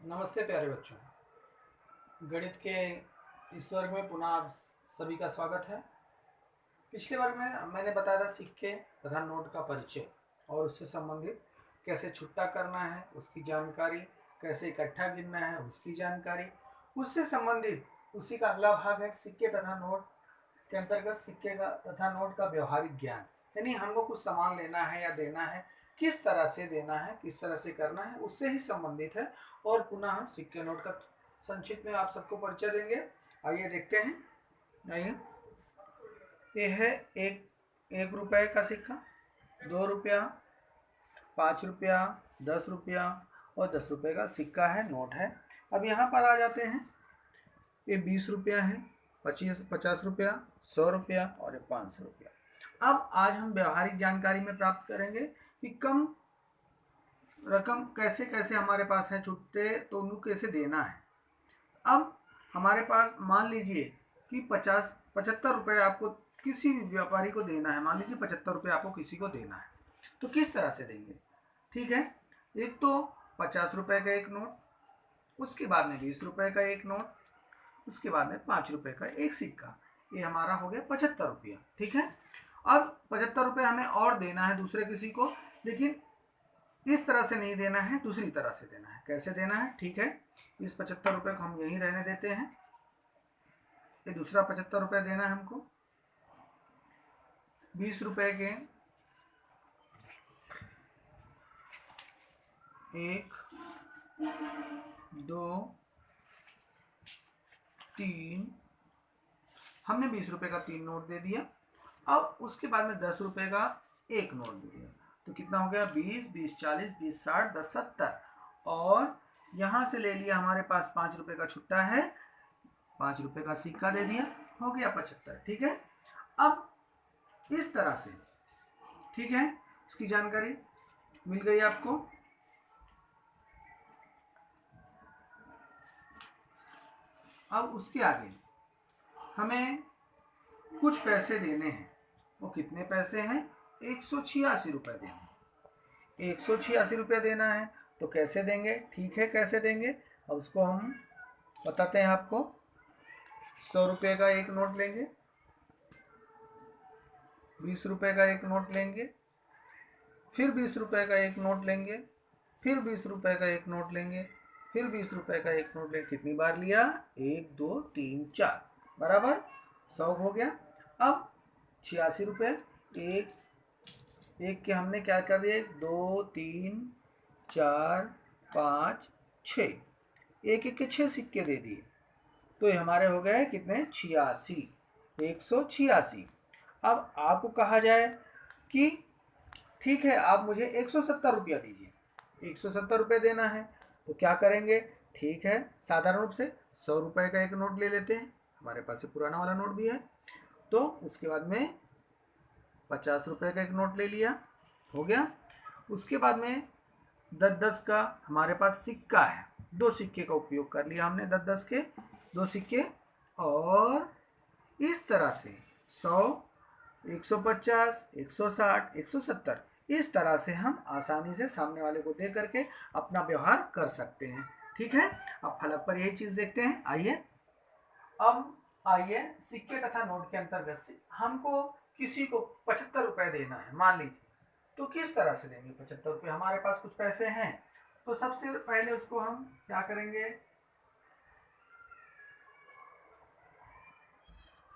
नमस्ते प्यारे बच्चों। गणित के इस वर्ग में पुनः आप सभी का स्वागत है। पिछले वर्ग में मैंने बताया था सिक्के तथा नोट का परिचय और उससे संबंधित कैसे छुट्टा करना है उसकी जानकारी, कैसे इकट्ठा गिनना है उसकी जानकारी, उससे संबंधित उसी का अगला भाग है सिक्के तथा नोट के अंतर्गत सिक्के का तथा नोट का व्यवहारिक ज्ञान। यानी हमको कुछ सामान लेना है या देना है, किस तरह से देना है, किस तरह से करना है, उससे ही संबंधित है। और पुनः हम सिक्के नोट का संक्षिप्त में आप सबको परिचय देंगे। आइए देखते हैं। आइए, ये है एक रुपए का सिक्का, 2 रुपया, 5 रुपया, 10 रुपया और 10 रुपये का सिक्का है, नोट है। अब यहाँ पर आ जाते हैं। ये 20 रुपया है, 50 रुपया, 100 रुपया और ये 500 रुपया। अब आज हम व्यवहारिक जानकारी में प्राप्त करेंगे कि कम रकम कैसे कैसे हमारे पास है छुट्टे, तो उनको कैसे देना है। अब हमारे पास मान लीजिए कि 75 रुपये आपको किसी भी व्यापारी को देना है। मान लीजिए 75 रुपये आपको किसी को देना है, तो किस तरह से देंगे? ठीक है, एक तो 50 रुपये का एक नोट, उसके बाद में 20 रुपये का एक नोट, उसके बाद में 5 रुपये का एक सिक्का। ये हमारा हो गया 75 रुपया। ठीक है, अब 75 रुपये हमें और देना है दूसरे किसी को, लेकिन इस तरह से नहीं देना है, दूसरी तरह से देना है। कैसे देना है? ठीक है, इस 75 रुपये को हम यहीं रहने देते हैं। ये दूसरा 75 रुपये देना है हमको। 20 रुपये के 1, 2, 3, हमने 20 रुपये का 3 नोट दे दिया। अब उसके बाद में 10 रुपये का एक नोट दे दिया, तो कितना हो गया? 20, 20, 40, 20, 60, 10, 70। और यहाँ से ले लिया हमारे पास 5 रुपये का छुट्टा है, 5 रुपये का सिक्का दे दिया, हो गया 75। ठीक है, अब इस तरह से, ठीक है, इसकी जानकारी मिल गई आपको। अब उसके आगे हमें कुछ पैसे देने हैं। वो कितने पैसे हैं? 186 रुपये देने हैं। 186 रुपये देना है, तो कैसे देंगे? ठीक है, कैसे देंगे अब उसको हम बताते हैं आपको। 100 रुपये का एक नोट लेंगे, 20 रुपये का एक नोट लेंगे, फिर 20 रुपये का एक नोट लेंगे, फिर 20 रुपये का एक नोट लेंगे, फिर 20 रुपये का एक नोट लेंगे। कितनी बार लिया? 1, 2, 3, 4, बराबर 100 हो गया। अब 86 रुपये, एक के हमने क्या कर दिए? 2, 3, 4, 5, 6, एक एक के 6 सिक्के दे दिए, तो ये हमारे हो गए कितने? 86, 186। अब आपको कहा जाए कि ठीक है, आप मुझे 170 रुपया दीजिए। 170 रुपये देना है, तो क्या करेंगे? ठीक है, साधारण रूप से 100 रुपये का एक नोट ले लेते हैं, हमारे पास ये पुराना वाला नोट भी है। तो उसके बाद में 50 रुपये का एक नोट ले लिया, हो गया। उसके बाद में 10-10 का हमारे पास सिक्का है, 2 सिक्के का उपयोग कर लिया हमने, 10-10 के 2 सिक्के। और इस तरह से 100, 150, 160, 170, इस तरह से हम आसानी से सामने वाले को दे करके अपना व्यवहार कर सकते हैं। ठीक है, अब फलक पर यही चीज देखते हैं। आइए, अब आइए सिक्के तथा नोट के अंतर्गत से हमको किसी को 75 रुपये देना है, मान लीजिए, तो किस तरह से देंगे? 75 रुपये, हमारे पास कुछ पैसे हैं, तो सबसे पहले उसको हम क्या करेंगे?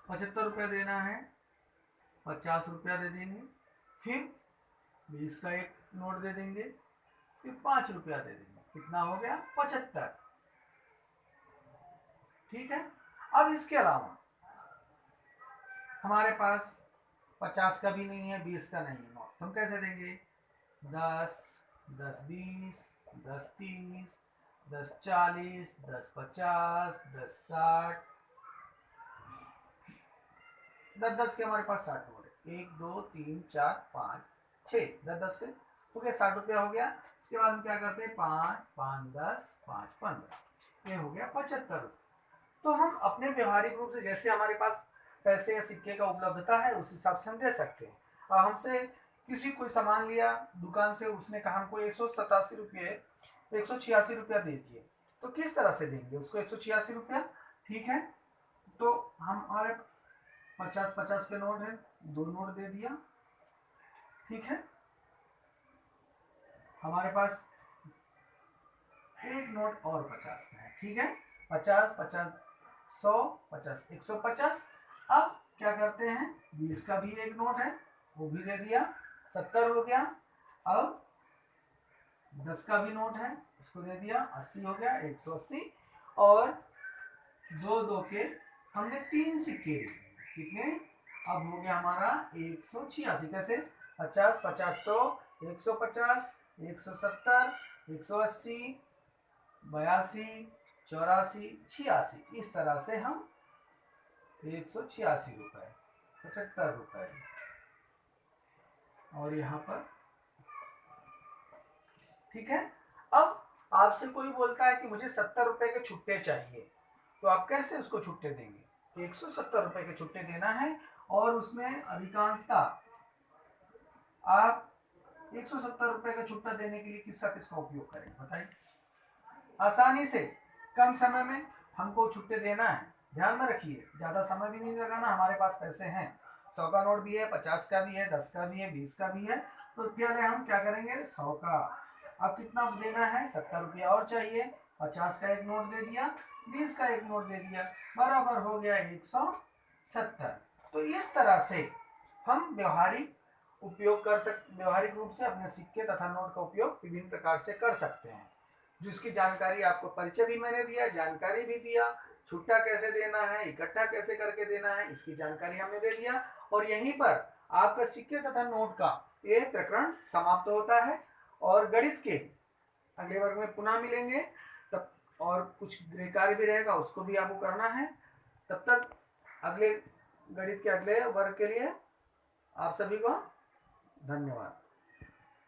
75 रुपये देना है, 50 रुपया दे देंगे, फिर 20 का एक नोट दे देंगे, फिर 5 रुपया दे देंगे। कितना हो गया? 75। ठीक है, अब इसके अलावा हमारे पास 50 का भी नहीं है, 20 का नहीं है नोट, हम कैसे देंगे? 10, 10, 20, 10, 30, 10, 40, 10, 50, 10, 60, 10-10 के हमारे पास 60 नोट है। 1, 2, 3, 4, 5, 6, 10-10 के हो गया, 60 रुपया हो गया। इसके बाद हम क्या करते हैं? 5, 5, 10, 5, 15, ये हो गया 75। तो हम अपने व्यवहारिक रूप से जैसे हमारे पास पैसे या सिक्के का उपलब्धता है उस हिसाब से हम दे सकते हैं। और हमसे किसी कोई सामान लिया दुकान से, उसने कहा हमको 187 रुपये, 186 रुपया दीजिए, तो किस तरह से देंगे उसको? 186 रुपया, ठीक है। तो हमारे 50-50 के नोट है, 2 नोट दे दिया, ठीक है। हमारे पास एक नोट और 50 का है, ठीक है। 50 50 100 50 150। अब क्या करते हैं, 20 का भी एक नोट है, वो भी दे दिया, 70 हो गया। अब 10 का भी नोट है, उसको दे दिया, 80 हो गया, 180। और 2 के हमने 3 सिक्के दे दिए, कितने? अब हो गया हमारा 186। कैसे? 50 50 100 150 170 180 82 84 86। इस तरह से हम 186 रुपए 75 रुपए। और यहाँ पर, ठीक है। अब आपसे कोई बोलता है कि मुझे 70 रुपए के छुट्टे चाहिए, तो आप कैसे उसको छुट्टे देंगे? 170 रुपए के छुट्टे देना है, और उसमें अधिकांशता आप 170 रुपए का छुट्टा देने के लिए किसका किसका उपयोग करेंगे, बताइए। आसानी से कम समय में हमको छुट्टे देना है, ध्यान में रखिए, ज्यादा समय भी नहीं लगाना, हमारे पास पैसे हैं, 100 का नोट भी है, 50 का भी है, 10 का भी है, 20 का भी है। तो पहले हम क्या करेंगे, 100 का। अब कितना देना है, 70 रुपया और चाहिए, 50 का एक नोट दे दिया, 20 का एक नोट दे दिया, बराबर हो गया 170। तो इस तरह से हम व्यवहारिक रूप से अपने सिक्के तथा नोट का उपयोग विभिन्न प्रकार से कर सकते हैं। जिसकी जानकारी आपको, परिचय भी मैंने दिया, जानकारी भी दिया, छुट्टा कैसे देना है, इकट्ठा कैसे करके देना है, इसकी जानकारी हमने दे दिया। और यहीं पर आपका सिक्के तथा नोट का ये प्रकरण समाप्त होता है। और गणित के अगले वर्ग में पुनः मिलेंगे तब, और कुछ गृह कार्य भी रहेगा, उसको भी आपको करना है। तब तक अगले गणित के अगले वर्ग के लिए आप सभी को धन्यवाद।